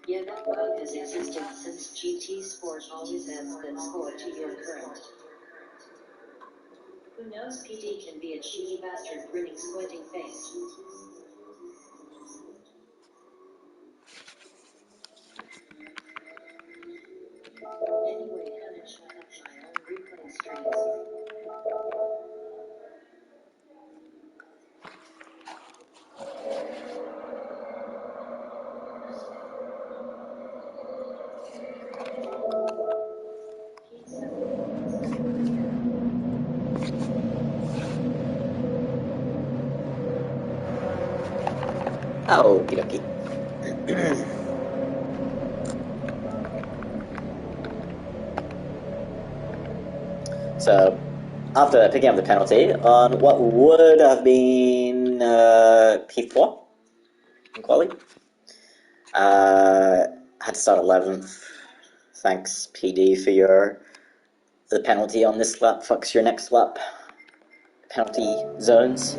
Yeah, that bug has existed since GT Sport always adds that score to your current. Who knows, PD can be a cheeky bastard grinning squinting face. Anyway, kinda shut up, child. Replaying streams. Okie dokie. So, after picking up the penalty on what would have been P4 in quali, had to start 11th. Thanks, PD, for the penalty on this lap. Fucks your next lap. Penalty zones.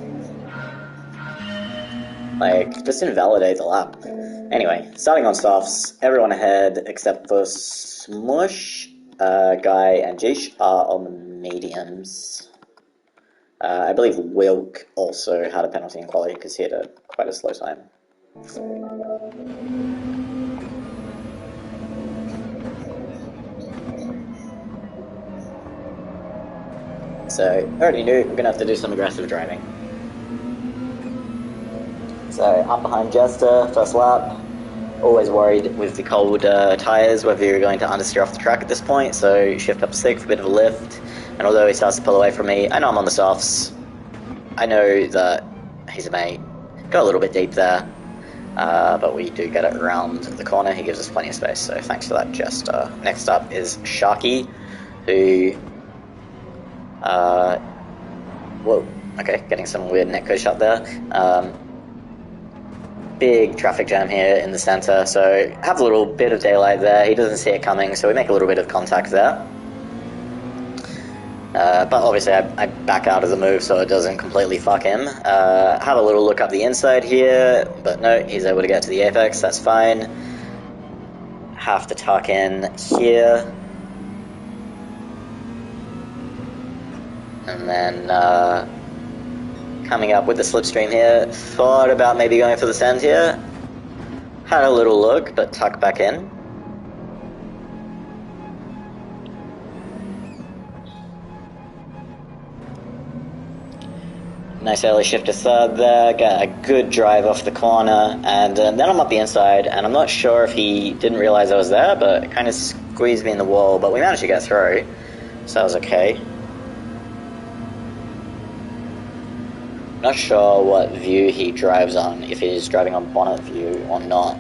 Like, just invalidate the lap. Anyway, starting on softs, everyone ahead except for Smush, Guy, and Jish are on the mediums. I believe Wilk also had a penalty in quality because he had quite a slow time. So, I already knew we're going to have to do some aggressive driving. So, up behind Jester, first lap. Always worried with the cold tyres whether you're going to understeer off the track at this point, so shift up 6 for a bit of a lift. And although he starts to pull away from me, I know I'm on the softs. I know that he's a mate. Got a little bit deep there, but we do get it around the corner. He gives us plenty of space, so thanks for that, Jester. Next up is Sharky, who... whoa, okay, getting some weird netcode shot there. Big traffic jam here in the center, so have a little bit of daylight there. He doesn't see it coming, so we make a little bit of contact there. But obviously I back out of the move so it doesn't completely fuck him. Have a little look up the inside here, but no, he's able to get to the apex, that's fine. Have to tuck in here. And then coming up with the slipstream here, thought about maybe going for the send here. Had a little look, but tucked back in. Nice early shift to third there, got a good drive off the corner, and then I'm up the inside, and I'm not sure if he didn't realize I was there, but it kind of squeezed me in the wall, but we managed to get through, so that was okay. Not sure what view he drives on, if he's driving on bonnet view or not.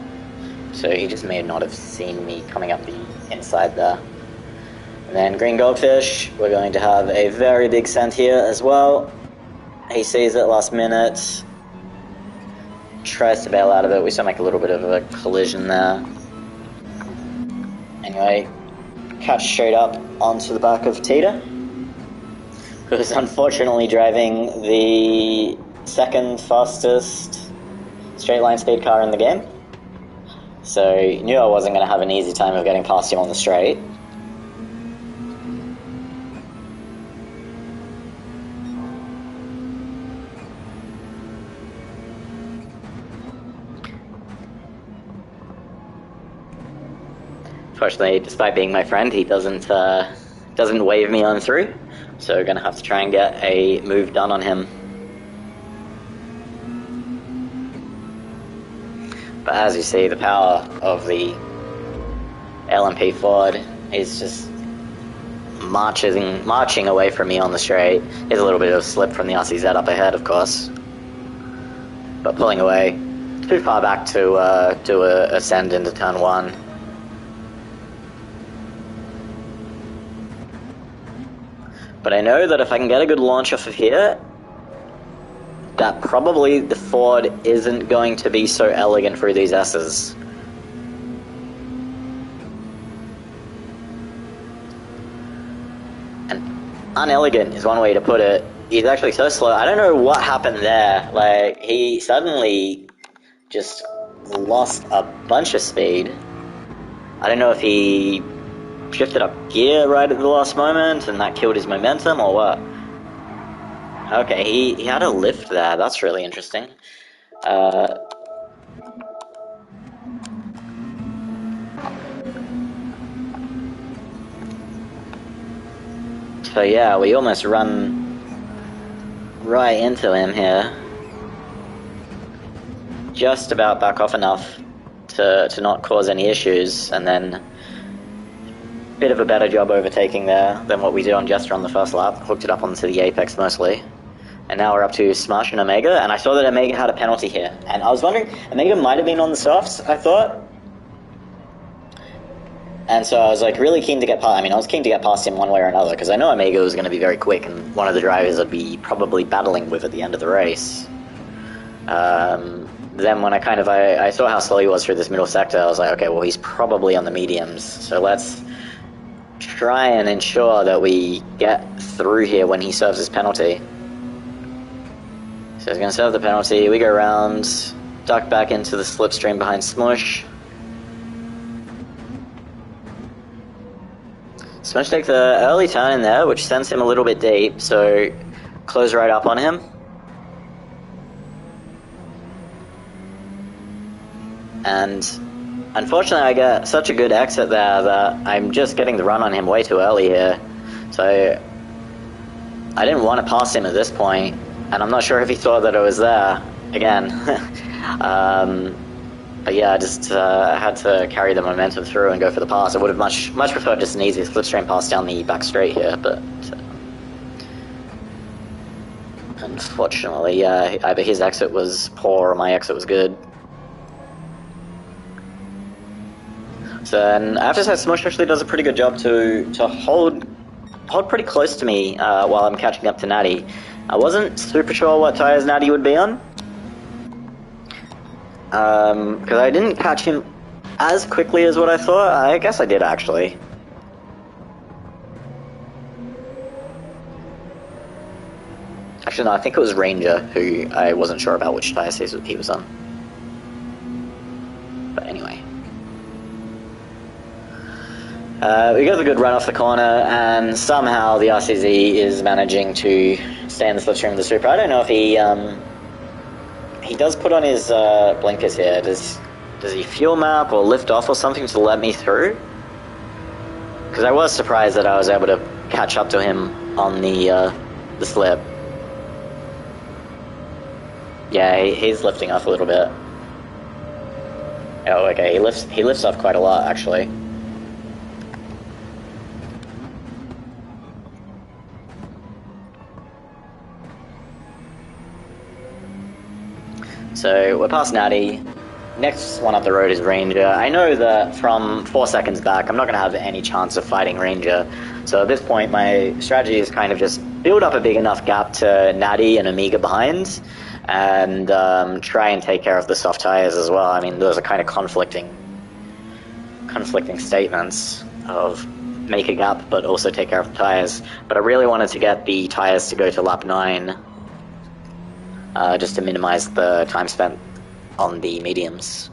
So he just may not have seen me coming up the inside there. And then green goldfish, we're going to have a very big send here as well. He sees it last minute. Tries to bail out of it, we still make a little bit of a collision there. Anyway, cut straight up onto the back of Tita, who's unfortunately driving the second fastest straight line speed car in the game. So knew I wasn't going to have an easy time of getting past him on the straight. Fortunately, despite being my friend, he doesn't wave me on through. So we're going to have to try and get a move done on him. But as you see, the power of the LMP Ford is just marching away from me on the straight. There's a little bit of a slip from the RCZ up ahead, of course. But pulling away, too far back to do a ascend into turn 1. But I know that if I can get a good launch off of here, that probably the Ford isn't going to be so elegant through these S's. And unelegant is one way to put it. He's actually so slow. I don't know what happened there. Like, he suddenly just lost a bunch of speed. I don't know if he shifted up gear right at the last moment and that killed his momentum or what. Okay, he had a lift there. That's really interesting. So yeah, we almost run right into him here. Just about back off enough to not cause any issues, and then bit of a better job overtaking there than what we did on Jester on the first lap. Hooked it up onto the apex mostly. And now we're up to Smash and Omega, and I saw that Omega had a penalty here. And I was wondering, Omega might have been on the softs, I thought. And so I was like really keen to get past, I was keen to get past him one way or another, because I know Omega was going to be very quick, and one of the drivers I'd be probably battling with at the end of the race. Then when I saw how slow he was through this middle sector, I was like, okay, well he's probably on the mediums, so let's try and ensure that we get through here when he serves his penalty. So he's going to serve the penalty, we go around, duck back into the slipstream behind Smush. Smush takes the early turn in there, which sends him a little bit deep, so close right up on him. And unfortunately I get such a good exit there that I'm just getting the run on him way too early here. So I didn't want to pass him at this point, and I'm not sure if he thought that I was there again. But yeah, I just had to carry the momentum through and go for the pass. I would have much preferred just an easy slipstream pass down the back straight here, but unfortunately, yeah, either his exit was poor or my exit was good. So then I have to say Smush actually does a pretty good job to hold pretty close to me while I'm catching up to Natty. I wasn't super sure what tires Natty would be on, because I didn't catch him as quickly as what I thought. I guess I did actually. Actually no, I think it was Ranger who I wasn't sure about which tires he was on. But anyway. We got a good run off the corner, and somehow the RCZ is managing to stay in the slipstream of the Super. I don't know if he does put on his blinkers here. Does he fuel map or lift off or something to let me through? Because I was surprised that I was able to catch up to him on the slip. Yeah, he's lifting off a little bit. Oh, okay, he lifts off quite a lot actually. So we're past Natty. Next one up the road is Ranger. I know that from 4 seconds back, I'm not going to have any chance of fighting Ranger. So at this point, my strategy is kind of just build up a big enough gap to Natty and Amiga behind, and try and take care of the soft tires as well. I mean, those are kind of conflicting statements of make a gap, but also take care of the tires. But I really wanted to get the tires to go to lap 9. Just to minimize the time spent on the mediums.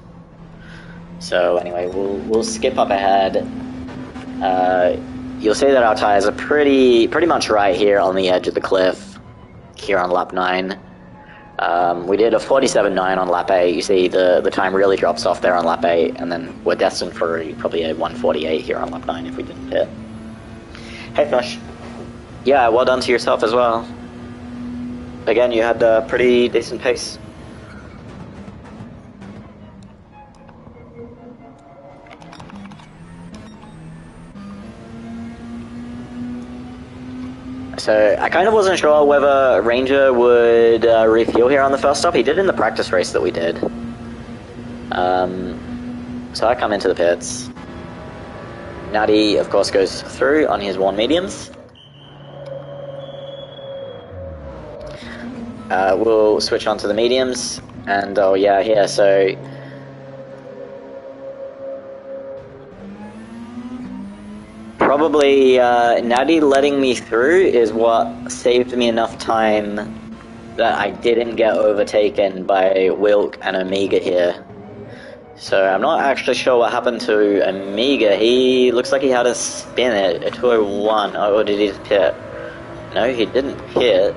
So anyway, we'll skip up ahead. You'll see that our tires are pretty much right here on the edge of the cliff here on lap 9. We did a 47.9 on lap 8. You see the time really drops off there on lap 8, and then we're destined for probably a 1:48 here on lap 9 if we didn't hit. Hey Fish. Yeah, well done to yourself as well. Again, you had a pretty decent pace. So I kind of wasn't sure whether Ranger would refuel here on the first stop. He did in the practice race that we did. So I come into the pits. Natty, of course, goes through on his worn mediums. We'll switch on to the mediums, and oh yeah, here, so probably Natty letting me through is what saved me enough time that I didn't get overtaken by Wilk and Omega here. So I'm not actually sure what happened to Amiga. He looks like he had a spin at a 201. Oh, or did he pit? No, he didn't pit.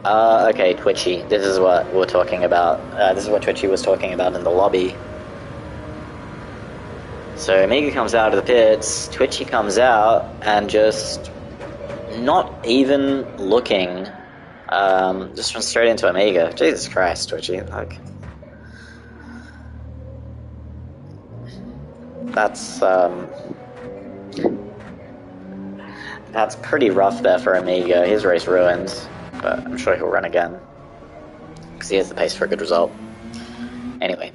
Okay, Twitchy. This is what we're talking about. This is what Twitchy was talking about in the lobby. So Amiga comes out of the pits, Twitchy comes out, and just not even looking, just went straight into Amiga. Jesus Christ, Twitchy, like... That's pretty rough there for Amiga. His race ruined, but I'm sure he'll run again, because he has the pace for a good result. Anyway.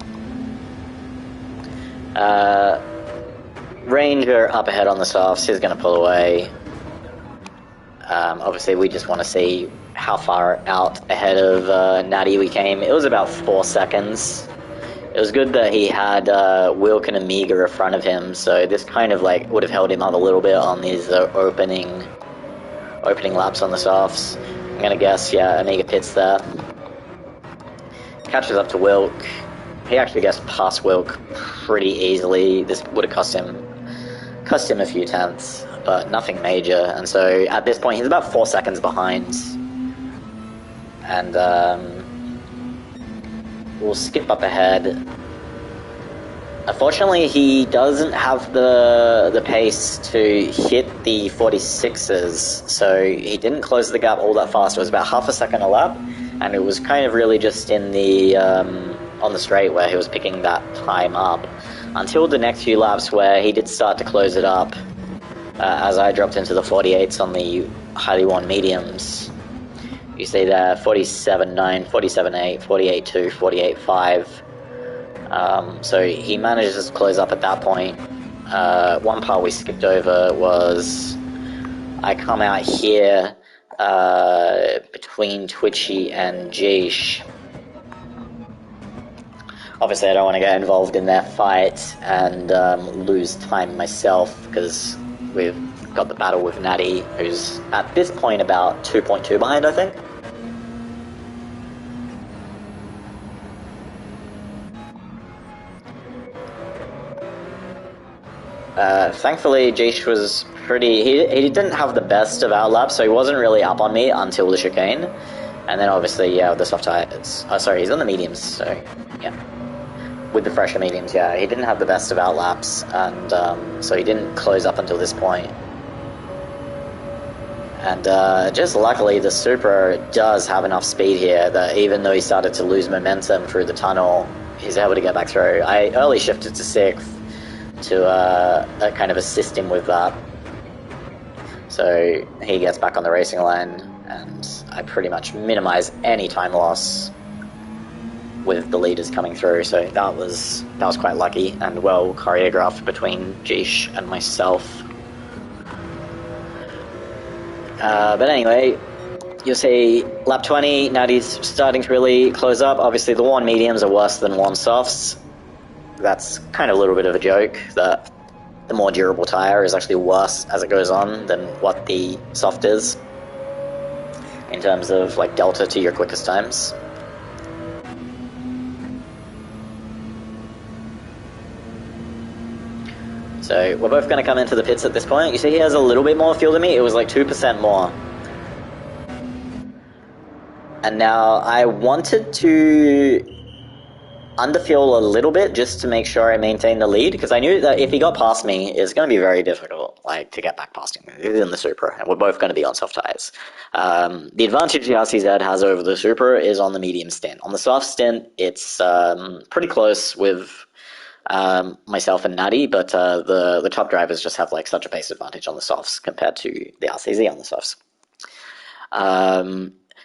Ranger up ahead on the softs, he's going to pull away. Obviously we just want to see how far out ahead of Natty we came. It was about 4 seconds. It was good that he had Wilk and Amiga in front of him, so this kind of like would have held him up a little bit on these opening laps on the softs. I'm going to guess, yeah, Amiga pits there. Catches up to Wilk. He actually gets past Wilk pretty easily. This would have cost him a few tenths, but nothing major. And so at this point, he's about 4 seconds behind. And we'll skip up ahead. Unfortunately, he doesn't have the pace to hit the 46s, so he didn't close the gap all that fast. It was about half a second a lap, and it was kind of really just in the on the straight where he was picking that time up until the next few laps where he did start to close it up as I dropped into the 48s on the highly worn mediums. You see there 47.9, 47.8, 48.2, 48.5. So he manages to close up at that point. One part we skipped over was I come out here between Twitchy and Jeesh. Obviously, I don't want to get involved in that fight and lose time myself, because we've got the battle with Natty, who's at this point about 2.2 behind, I think. Thankfully, Jeesh was pretty... He didn't have the best of outlaps, so he wasn't really up on me until the chicane. And then obviously, yeah, with the soft tires... Oh, sorry, he's on the mediums, so yeah. With the fresher mediums, yeah, he didn't have the best of outlaps, and so he didn't close up until this point. And just luckily, the Supra does have enough speed here that even though he started to lose momentum through the tunnel, he's able to get back through. I early shifted to 6th to kind of assist him with that. So he gets back on the racing line, and I pretty much minimize any time loss with the leaders coming through, so that was quite lucky and well choreographed between Jeesh and myself. But anyway, you'll see lap 20, Natty's starting to really close up. Obviously the worn mediums are worse than worn softs. That's kind of a little bit of a joke, that the more durable tyre is actually worse as it goes on than what the soft is, in terms of like delta to your quickest times. So we're both going to come into the pits at this point. You see he has a little bit more fuel than me. It was like 2% more. And now I wanted to underfuel a little bit just to make sure I maintain the lead, because I knew that if he got past me, it's going to be very difficult, like, to get back past him. He's in the Supra, and we're both going to be on soft tires. The advantage the RCZ has over the Supra is on the medium stint. On the soft stint, it's pretty close with myself and Natty, but the top drivers just have like such a pace advantage on the softs compared to the RCZ on the softs.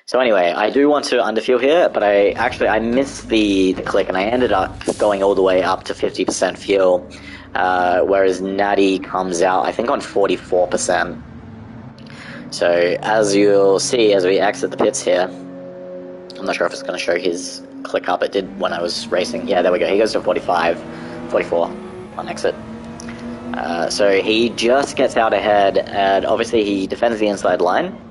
So anyway, I do want to underfuel here, but I missed the click, and I ended up going all the way up to 50% fuel, whereas Natty comes out, I think, on 44%. So as you'll see as we exit the pits here, I'm not sure if it's going to show his click up. It did when I was racing. Yeah, there we go. He goes to 44 on exit. So he just gets out ahead, and obviously he defends the inside line.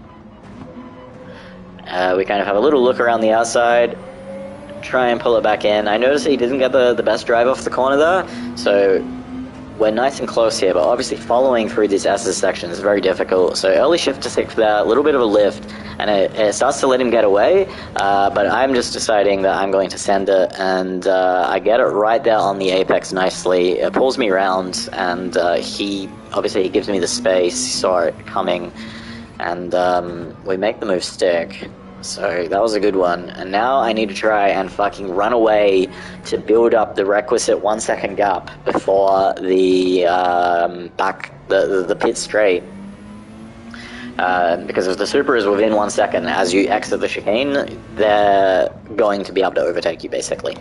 We kind of have a little look around the outside, try and pull it back in. I noticed he didn't get the best drive off the corner there, so we're nice and close here, but obviously following through this S's section is very difficult. So early shift to 6th there, a little bit of a lift, and it starts to let him get away, but I'm just deciding that I'm going to send it, and I get it right there on the apex nicely. It pulls me around, and he gives me the space, he saw it coming, and we make the move stick. So that was a good one, and now I need to try and fucking run away to build up the requisite 1 second gap before the the pit straight. Because if the super is within 1 second as you exit the chicane, they're going to be able to overtake you, basically.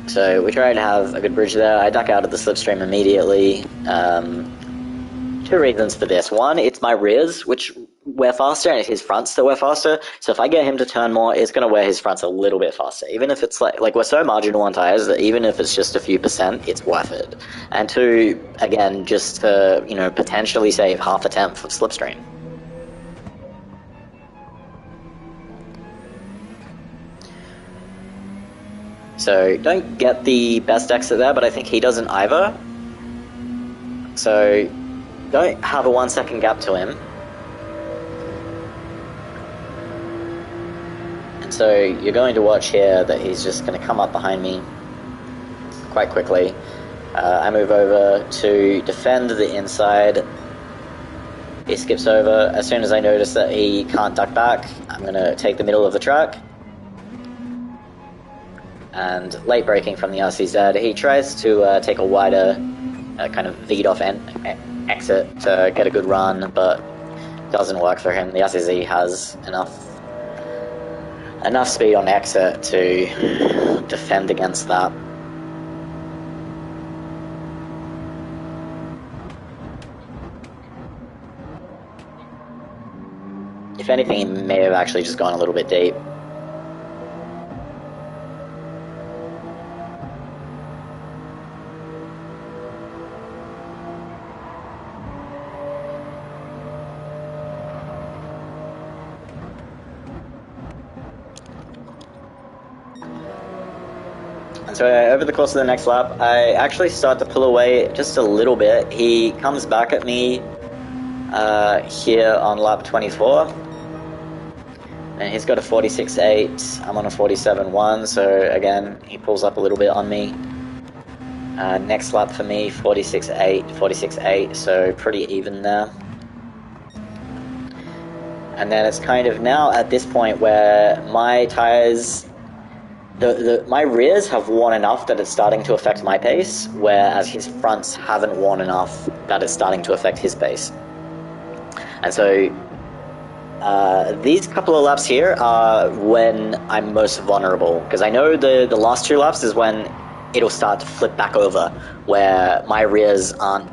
So we try to have a good bridge there. I duck out of the slipstream immediately. Two reasons for this. One, it's my rears, which wear faster, and it's his fronts that wear faster. So if I get him to turn more, it's going to wear his fronts a little bit faster. Even if it's like we're so marginal on tires that even if it's just a few percent, it's worth it. And two, again, just to, potentially save half a tenth of slipstream. So don't get the best exit there, but I think he doesn't either. So don't have a 1 second gap to him. And so you're going to watch here that he's just going to come up behind me quite quickly. I move over to defend the inside. He skips over. As soon as I notice that he can't duck back, I'm going to take the middle of the track. And late braking from the RCZ, he tries to take a wider kind of V'd-off exit to get a good run, but doesn't work for him. The RCZ has enough speed on exit to defend against that. If anything, he may have actually just gone a little bit deep. And so over the course of the next lap, I actually start to pull away just a little bit. He comes back at me here on lap 24. And he's got a 46.8, I'm on a 47.1, so again, he pulls up a little bit on me. Next lap for me, 46.8, 46.8, so pretty even there. And then it's kind of now at this point where my tires... my rears have worn enough that it's starting to affect my pace, whereas his fronts haven't worn enough that it's starting to affect his pace. And so these couple of laps here are when I'm most vulnerable, because I know the last two laps is when it'll start to flip back over, where my rears aren't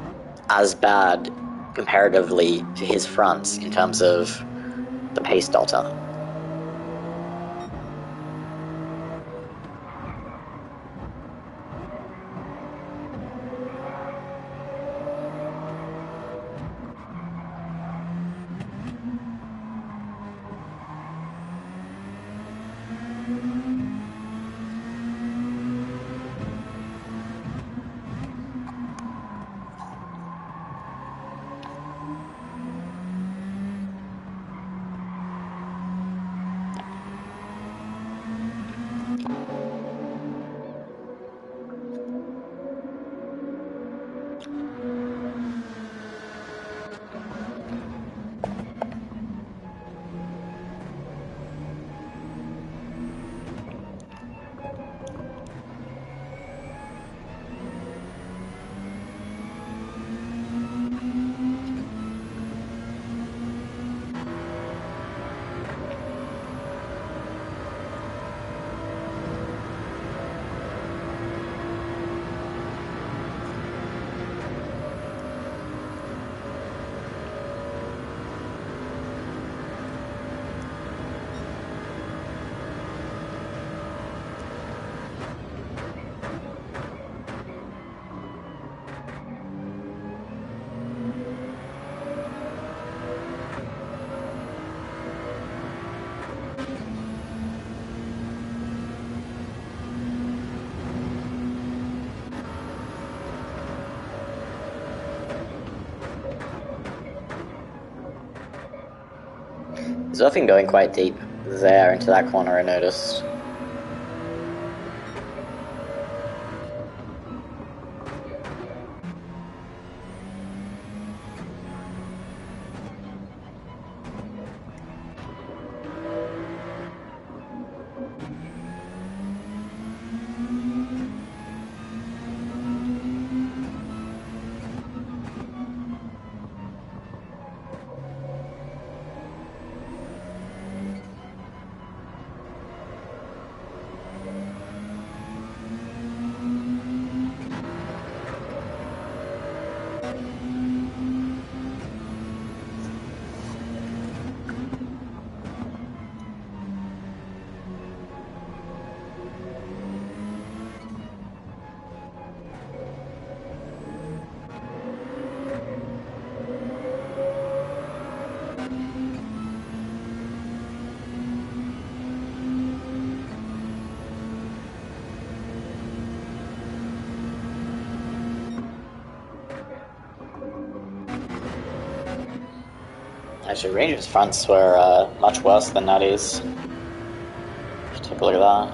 as bad comparatively to his fronts in terms of the pace delta. There's nothing going quite deep there into that corner, I noticed. Actually, Rangers' fronts were much worse than Nutty's. Take a look at that.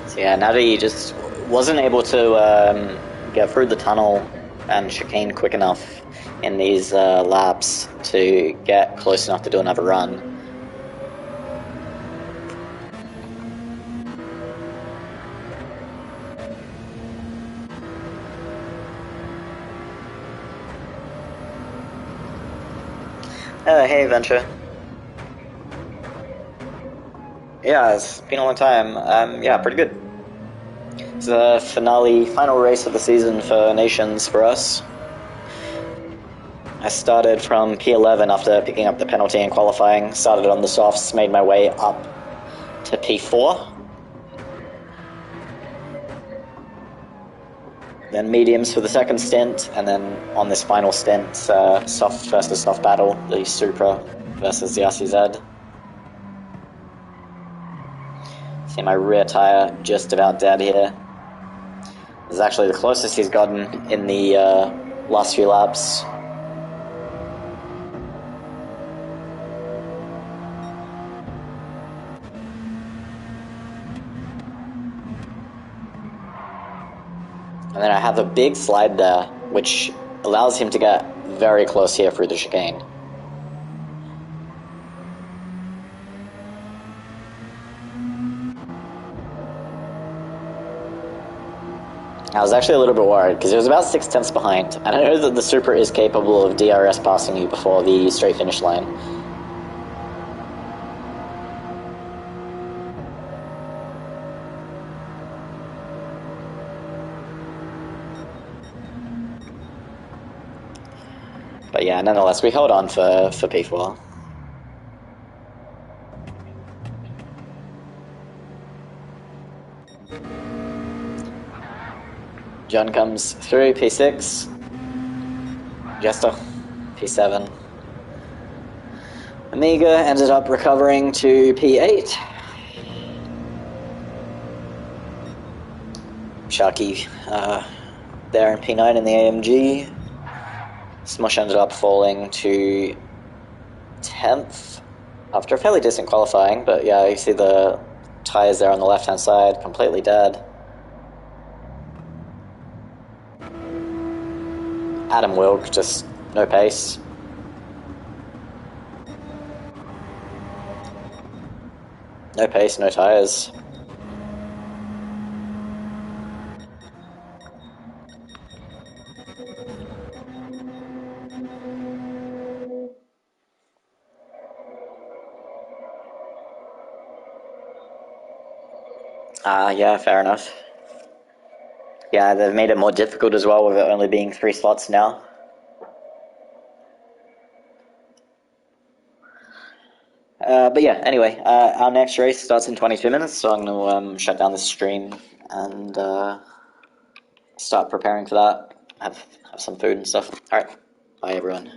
So yeah, Nutty just wasn't able to get through the tunnel and chicane quick enough in these laps to get close enough to do another run. Hey, Venture. Yeah, it's been a long time. Yeah, pretty good. It's the final race of the season for Nations for us. I started from P11 after picking up the penalty in qualifying, started on the softs, made my way up to P4. Then mediums for the second stint, and then on this final stint, soft versus soft battle, the Supra versus the RCZ. See my rear tyre just about dead here. This is actually the closest he's gotten in the last few laps. And then I have a big slide there, which allows him to get very close here through the chicane. I was actually a little bit worried, because it was about 6/10 behind, and I know that the Supra is capable of DRS passing you before the straight finish line. But yeah, nonetheless, we held on for P4. John comes through, P6. Jester, P7. Amiga ended up recovering to P8. Sharky there in P9 in the AMG. Smush ended up falling to 10th after a fairly decent qualifying, but yeah, you see the tyres there on the left-hand side, completely dead. Adam Wilk, just no pace. No pace, no tyres. Yeah, fair enough. Yeah, they've made it more difficult as well with it only being 3 slots now. But yeah, anyway, our next race starts in 22 minutes, so I'm going to shut down the stream and start preparing for that. Have some food and stuff. Alright, bye everyone.